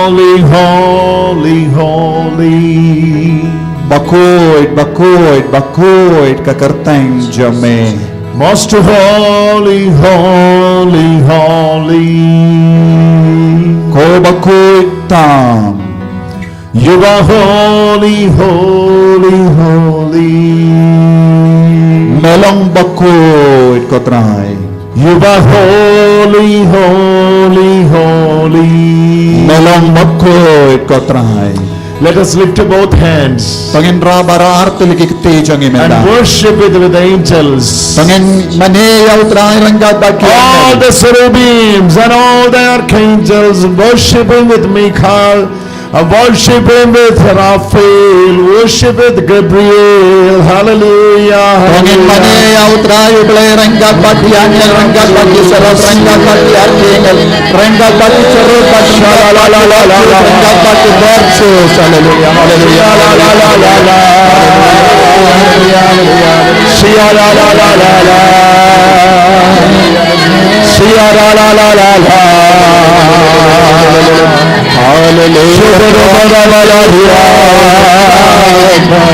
holy, holy, holy. Pynkoit, pynkoit, pynkoit kakartangjame. Most holy, holy, holy. Ko pynkoit tam. You are holy, holy, holy. Melong pynkoit kotrai. You are holy, holy, holy. Melong pynkoit kotrai. Let us lift up both hands Pangin ra bara artuliki kte jangi menda. and worship with the angels. Pangin mane yautrai rangga baki. All the cherubims and all the archangels worshiping with Michael, worshiping with Raphael, worship with Gabriel. Hallelujah. Pangin mane yautrai ublay rangga baki angel rangga baki sarot rangga baki archangel rangga baki cherut baki rangga baki virtues. Hallelujah. Hallelujah. La la la la la. Shia la la la la la. Shia la la la la la. Hallelujah. La la la la la.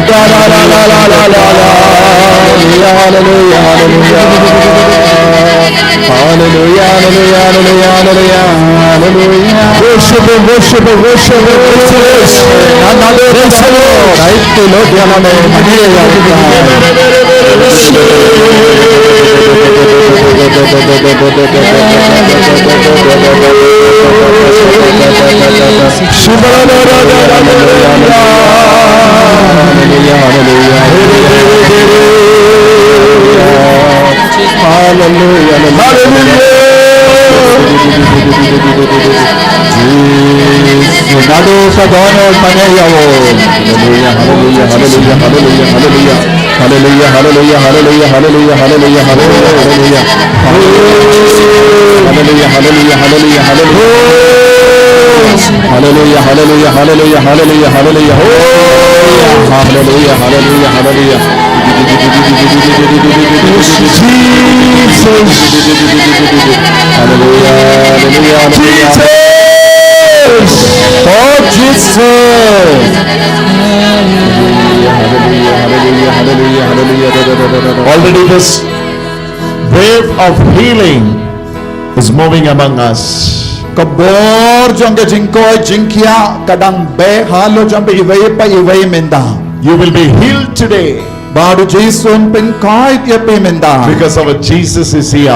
La la la la la la la. Hallelujah. Hallelujah. Hallelujah. Hallelujah. Hallelujah. Hallelujah. Worship Him. Worship Him. Worship Him. Praise the Lord. Right to Lord Yaname mane Nado sa dono panayawo. Hallelujah, hallelujah, hallelujah, hallelujah, hallelujah. Hallelujah, hallelujah, hallelujah, hallelujah, hallelujah, hallelujah, hallelujah. Hallelujah, hallelujah, hallelujah, hallelujah. Hallelujah, hallelujah, hallelujah, hallelujah, hallelujah. Hallelujah, hallelujah, hallelujah. Jesus. Hallelujah, hallelujah, hallelujah. Oh Jesus. Hallelujah, hallelujah, hallelujah. Already this wave of healing is moving among us. Kabor jangge jingkoi jingkia kadang be halo jambe iway pa iway menda. You will be healed today Badu jisun pynkoit ya pe menda. because our Jesus is here.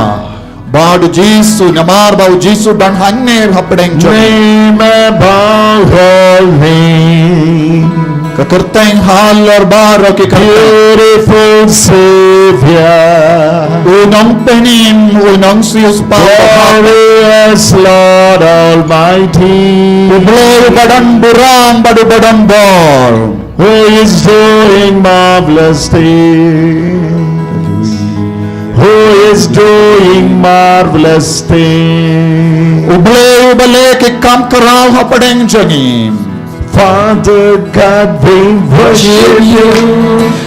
Badu jisu namar bau jisu dan hanne hapdeng jo. Name above all names. Kakerteng halor baro ki Beautiful Savior. unong penim unong sius pa. Glorious Lord Almighty. Ublay badan burang badu badan bor. Who is doing marvelous things. Who is doing marvelous things. Ublay ubale ki kam karao hapdeng jangim. Father God, we worship you.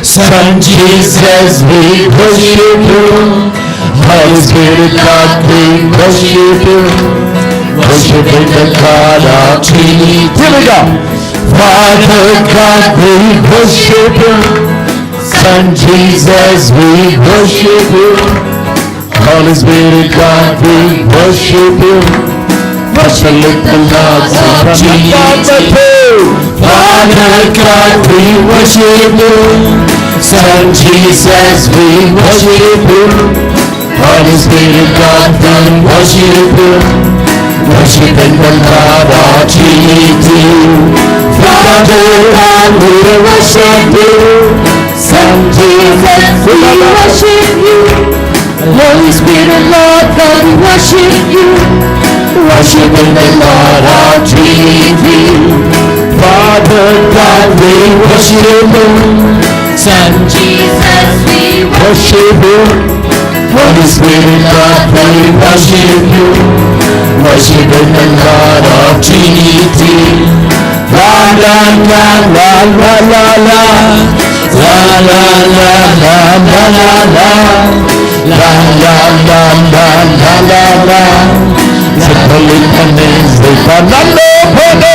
Son Jesus, we worship you. Holy Spirit God, we worship you. Worshiping the God of Trinity. Here we go. Father God, we worship you. Son Jesus, we worship you. Holy Spirit God, we worship you. Worship the Lord of Trinity. Father God, we worship you. Son Jesus, we worship you. Holy Spirit God, we worship you. Worshiping the Lord of Trinity. Father God, we worship you. Son Jesus, we worship you. Holy Spirit, Lord God, we worship you. Worshiping the Lord of Trinity. Father God, we worship you. Son Jesus, we worship you. Holy Spirit, God, we worship you. Worshiping the Lord of Trinity. La la la la la la la. La la la la la la la. La la la la la la la. Simply connects the Fernando Pono.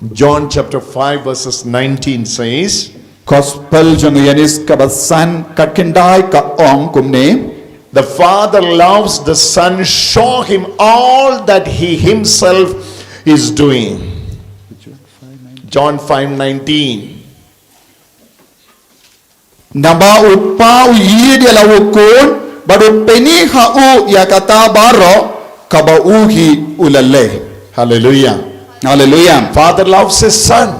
John chapter 5 verses 19 says, Gospel jong yanis kabasan kakindai ka ong kumne. the Father loves the Son, show him all that he himself is doing. John 5:19. Namba upau yidi la ukun badu peni hau ya kata baro kabauhi ulalle. Hallelujah. Hallelujah. Father loves his Son.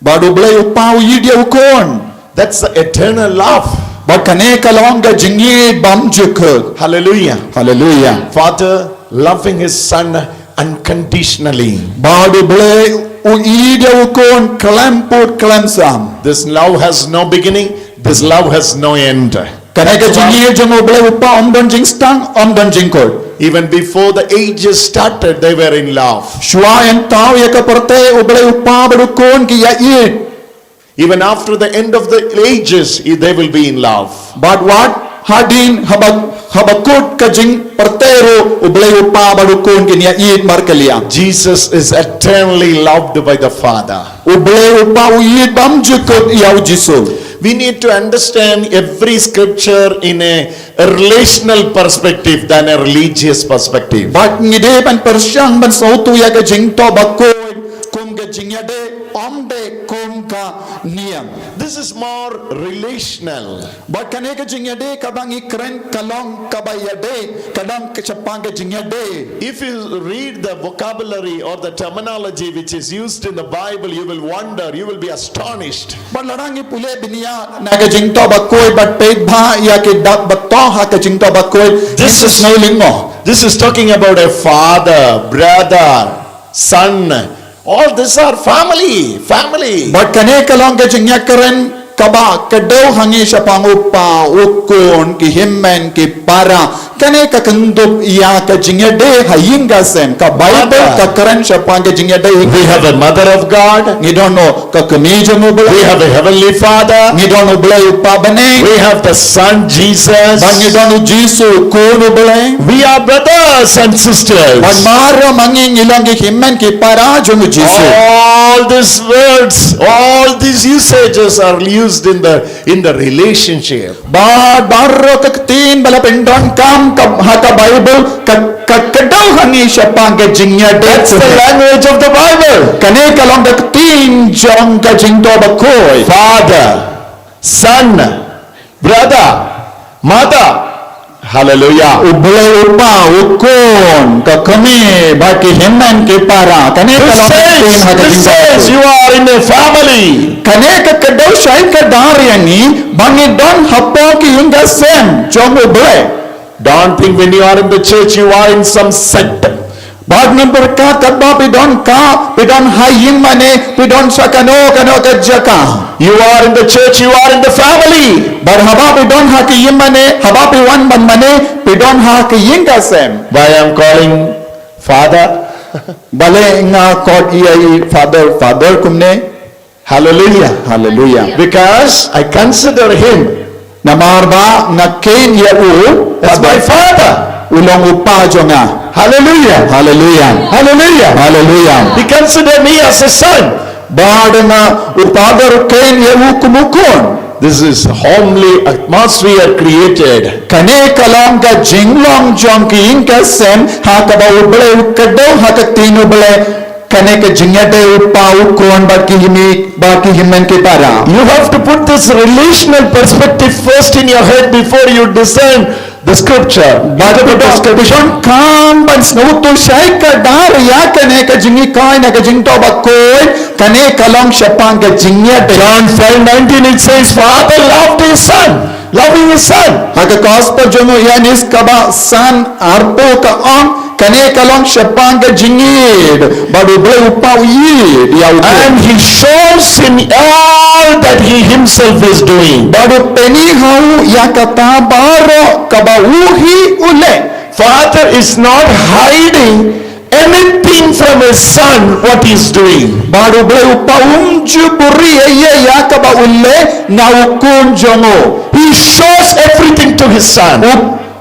Badu blay upau yidi ukun. That's the eternal love. Bad kane kalonga jingi bam jukut. Hallelujah. Hallelujah. Father loving his Son unconditionally. Badu blay u yidi ukun klemput klemsam. This love has no beginning. This love has no end. Kane ka jingi jongo blay upa omdon jing stang omdon jingkot. Even before the ages started, they were in love. Shua yang tau ya ka perte u blay upa badu kun ki ya yid. Even after the end of the ages, they will be in love. But what? Hadin habakut ka jing pertero u blay upa badu kun ki ya yid markalia. Jesus is eternally loved by the Father. U blay upa u yid bam jukut ya u jisu. We need to understand every scripture in a relational perspective than a religious perspective. But ngide ban persyang ban sautu ya ka jing to bakoi kum ka jing ya de omde kum ka niam. This is more relational. But kane ka jing ya de kabang ikren kalong kabaya de kadang kechapang ka jing ya de. If you read the vocabulary or the terminology which is used in the Bible, you will wonder, you will be astonished. But larangi pule binia na ka jing to bakoi but peit bha ya ke dak bato ha ka jing to bakoi. This is no lingo. This is talking about a father, brother, son. All these are family. But kane kalong ka jing ya keren kaba kadau hangi sapang upa ukun ki himmen ki para kane ka kandup ya ka jing ya de hayinga sen ka Bible ka keren sapang ka jing ya de. We have a mother of God. You don't know ka kamijo mo bala. We have a heavenly Father. You don't know bala upa bane. We have the Son Jesus. Ban you don't know Jesus kuno bala. We are brothers and sisters. Ban mara manging ilang ki himmen ki para jono Jesus. All these words, all these usages are used in the relationship. Barro kaktin bala pendon kam ka hata Bible kakadaw hangi siya pang ka jingya de. That's the language of the Bible. Kane kalong kaktin jong ka jingto bakoy. Father, Son, brother, mother. Hallelujah. Ublay upa ukon kakami baki himman ki para. Kane kalong kaktin hata This jingto says you are in a family. Kane kakadaw siya ka daryani bangi don hapo ki yunga sem jong ublay. Don't think when you are in the church you are in some sect. Bag number ka kadba pidon hayim mane pidon sakano kano kajaka. You are in the church, you are in the family. Bar haba pidon hakiyim mane haba piwan ban mane pidon hakiyim kasem. Why I am calling Father? Bale nga kod iyai father kumne. Hallelujah. Because I consider him Namarba na ken ya u as my father. ulong upa jonga. Hallelujah. He considered me as a son. Bad na upadar ken ya u kumukon. This is homely atmosphere created. Kane kalong ka jinglong jong ki inka sem hakaba uble ukadaw hakatino ble kane ka jingyade upa ukon baki himmen ki para. You have to put this relational perspective first in your head before you discern the scripture. Bada description kam ban snutu shai ka dar ya kane ka jingi kai na ka jingto bakoy kane kalong shapang ka jingyade. John 5:19 it says, Father loved his son, loving his son. Haka gospel jono yanis kaba san arpo ka on kane kalong shapang ka jingid badu ble upa yid ya And he shows him all that he himself is doing. badu peni hau ya kata baro kaba uhi ule. Father is not hiding anything from his son what he's doing. Badu ble upa unju puri ye ya kaba ule na ukun jongo. He shows everything to his son.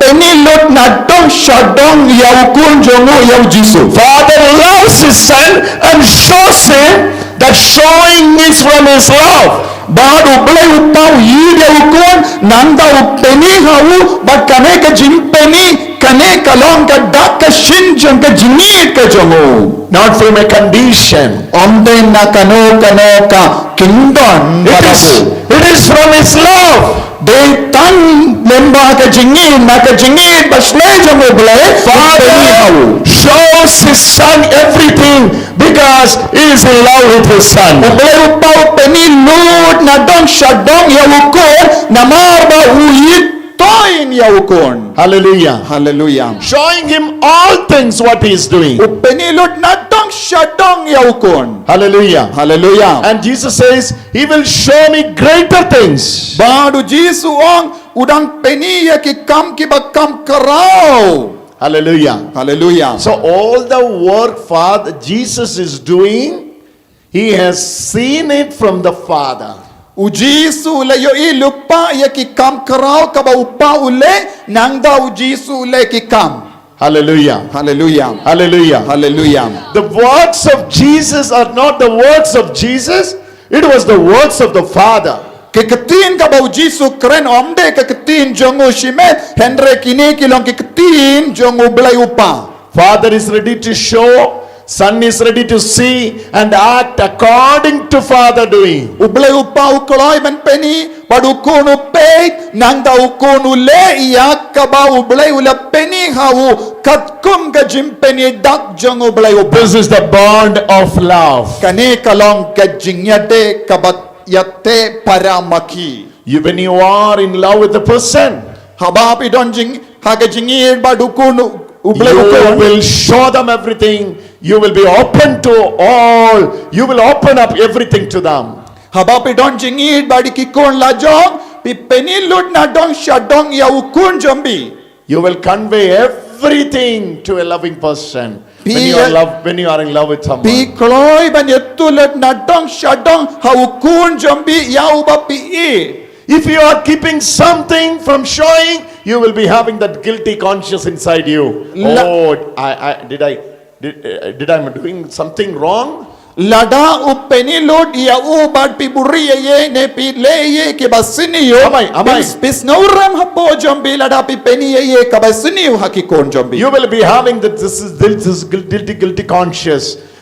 Peni lot na dong shadong ya ukun jongo ya jisu. Father loves his son and shows him That showing is from his love. Bad ublay upau yide ukon nanda upeni hau but kaneka jimpeni kaneka long ka dak ka shinjong ka jingit ka jongo. Not from a condition. Omde na kano ka kingdom. It is from his love. De tan lemba ka jingit basle jongo blay. Father shows his son everything because he is in love with his son. Ublay upau peni lud na dong shadong ya ukon na marba uyit toin ya ukon. Hallelujah. Hallelujah. Showing him all things what he is doing. Upeni lud na dong shadong ya ukon. Hallelujah. Hallelujah. And Jesus says, he will show me greater things. Badu Jisu ong udang peni ya ki kam karau. Hallelujah. Hallelujah. So all the work Father Jesus is doing, he has seen it from the Father. Ujisu le yo ilupa ya ki kam karau ka ba upa ule nang da ujisu le ki kam. Hallelujah. Hallelujah. Hallelujah. Hallelujah. The works of Jesus are not the works of Jesus, it was the works of the Father. Keketin ka ba ujisu kren omde keketin jongo shime henre kini kilong keketin jongo belai upa. Father is ready to show, Son is ready to see and act according to Father doing. Ublay upa ukoloy man peni padu kono pe nang da ukonu le iyak ka ba ublay ula peni hau katkum ka jimpeni dak jong ublay upa. This is the bond of love. Kani kalong ka jingyade kabat yate paramaki. When you are in love with the person, Habapi don jing haga jingir badu kono. you will show them everything. You will be open to all. You will open up everything to them. Habapi don jingir badi kikon la jong pi peni lud na don shadong ya ukun jombi. You will convey everything to a loving person when you are in love with someone. Pi kloy ban yetulad na dong shadong ha ukun jombi ya uba pi e. If you are keeping something from showing, you will be having that guilty conscience inside you. Did I doing something wrong? Lada upeni lod ya ubad pi buriya ye ne pi leye ke basini yo. Amai. Pis nauram hapo jombi lada pi peni ye ke basini yo hakikon jombi. You will be having that this guilty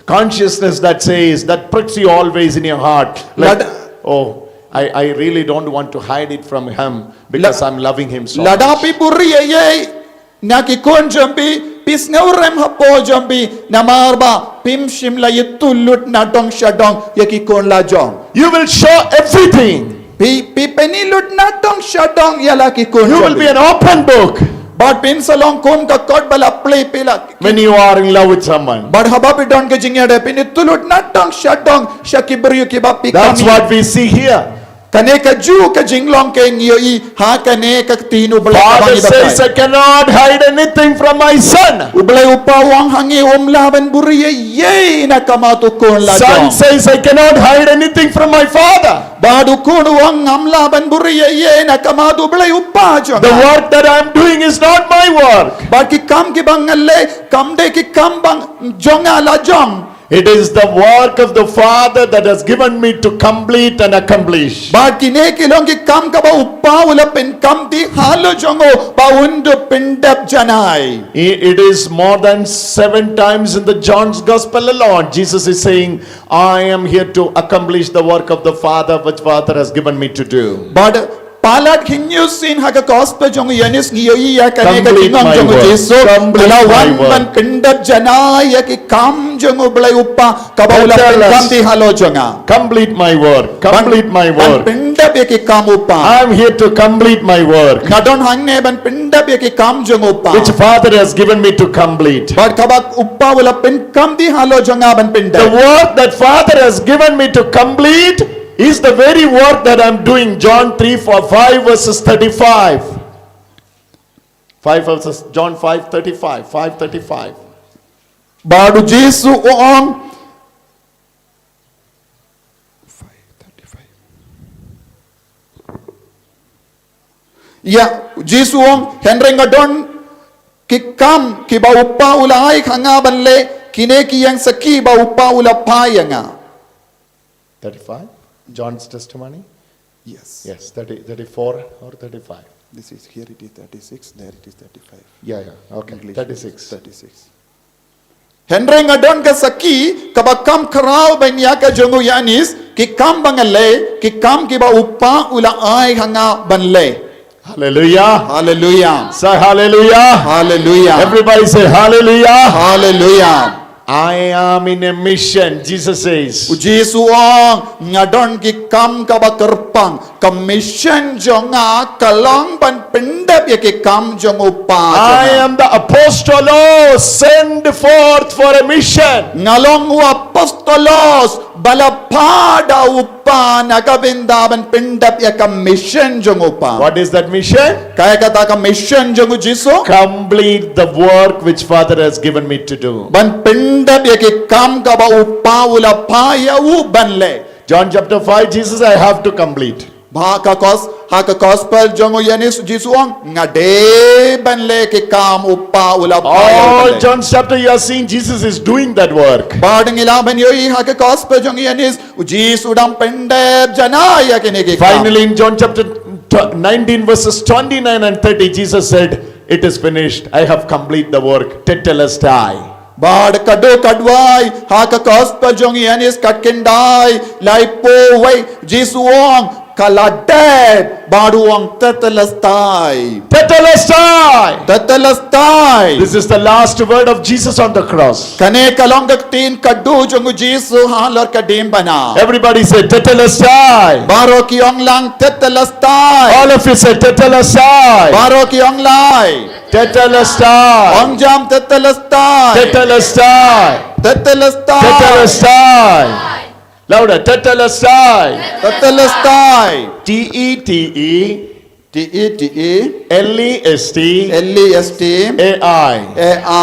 consciousness that says, that pricks you always in your heart. Like, I really don't want to hide it from him because I'm loving him so much. Lada pi buriya ye nakikon jombi. Pis nauram hapo jombi na marba pim shimla yetulut na dong shadong yakikon la jong. You will show everything. Pi penilut na dong shadong yalakikon. You will be an open book. But pin salong kun ka kod bala play pila. When you are in love with someone. But habapi don ka jingyade pinitulut na dong shadong shakibriyo kibapi. That's what we see here. Kane ka ju ka jinglong ke ngiyo ha kane ka tinu bala. Father says, I cannot hide anything from my son. Ublay upawang hangi umlaban buriye ye na kamatukon la Son jong. says, I cannot hide anything from my father. Badu kuno ang amlaban buriye ye na kamadu blay upajong. The work that I am doing is not my work. But ki kam ki bangalle kam de ki kam bang jonga la jong. It is the work of the Father that has given me to complete and accomplish. But kine kilong ki kam ka ba upawala pen kam di halo jongo ba undo pindap janai. It is more than 7 times in the John's Gospel alone. Jesus is saying, I am here to accomplish the work of the Father which Father has given me to do. But palat hinyo sin haga gospel jongo yanis ngiyo iya kane ka Complete tingong my jongo work. Jesu. Complete my Alawan work. man pindap janai ya ki kam jongo blay upa ka ba ula Tell pen us. kam di halo jonga. Complete my work. Complete my Ban work. pindap ya ki kam upa. I am here to complete my work Nadon hangne ban pindap ya ki kam jongo upa. which Father has given me to complete. But kabak uppa wala pen kam di halo jonga ban The pindap. work that Father has given me to complete is the very work that I am doing. John 5 verses 35. John 5:35. 5:35. Baru Jesu on 5:35. Ya, Jesu on Henry ngadon kikam kiba upa ulay kanga banle kineki yang saki ba upa ula payanga. 35? John's testimony? Yes. Yes, 34 or 35? This is here it is 36, there it is 35. Yeah. Okay, English 36. 36. Henry ngadon ka saki kabakam karao banya ka jongo yanis ki kam bangale ki kam ki ba upa ula ai hanga banle. Hallelujah. Hallelujah. Say hallelujah. Hallelujah. Everybody say hallelujah. Hallelujah. I am in a mission, Jesus says. Uji suang ngadon ki kam ka ba kerpang commission jonga kalong ban pendap ya ki kam jong upa. I am the apostolos sent forth for a mission. Ngalong u apostolos balapada upa nakabinda ban pendap ya commission jong upa. What is that mission? Kaya kata commission jong ujiso Complete the work which Father has given me to do. ban pendap ya ki kam ka ba upa ula pa ya u banle. John chapter 5, Jesus, I have to complete. Haka gospel jongo yanis jisuang ngade banle ke kam upa ula All pa. John chapter you are seeing Jesus is doing that work. Badang ila ban yoi haka gospel jongo yanis ujis udam pendep janaya kene ke kam. Finally in John chapter 19 verses 29 and 30 Jesus said, it is finished. I have completed the work. Tetelestai. Bad kado kadwai haka gospel jongo yanis katkendai laipo wai jisuang kaladet baduang tetelestai. Tetelestai. Tetelestai. This is the last word of Jesus on the cross. Kane kalongak tin kadu jongu jisu halor kadim bana. Everybody say Tetelestai. Baro ki ong lang tetelestai. All of you say Tetelestai. Baro ki ong lai. Tetelestai. Ong jam tetelestai. Tetelestai. Tetelestai. Tetelestai. Louder. Tetelestai. Tetelestai. T-E-T-E. T-E-T-E. L-E-S-T. L-E-S-T. A-I. A-I.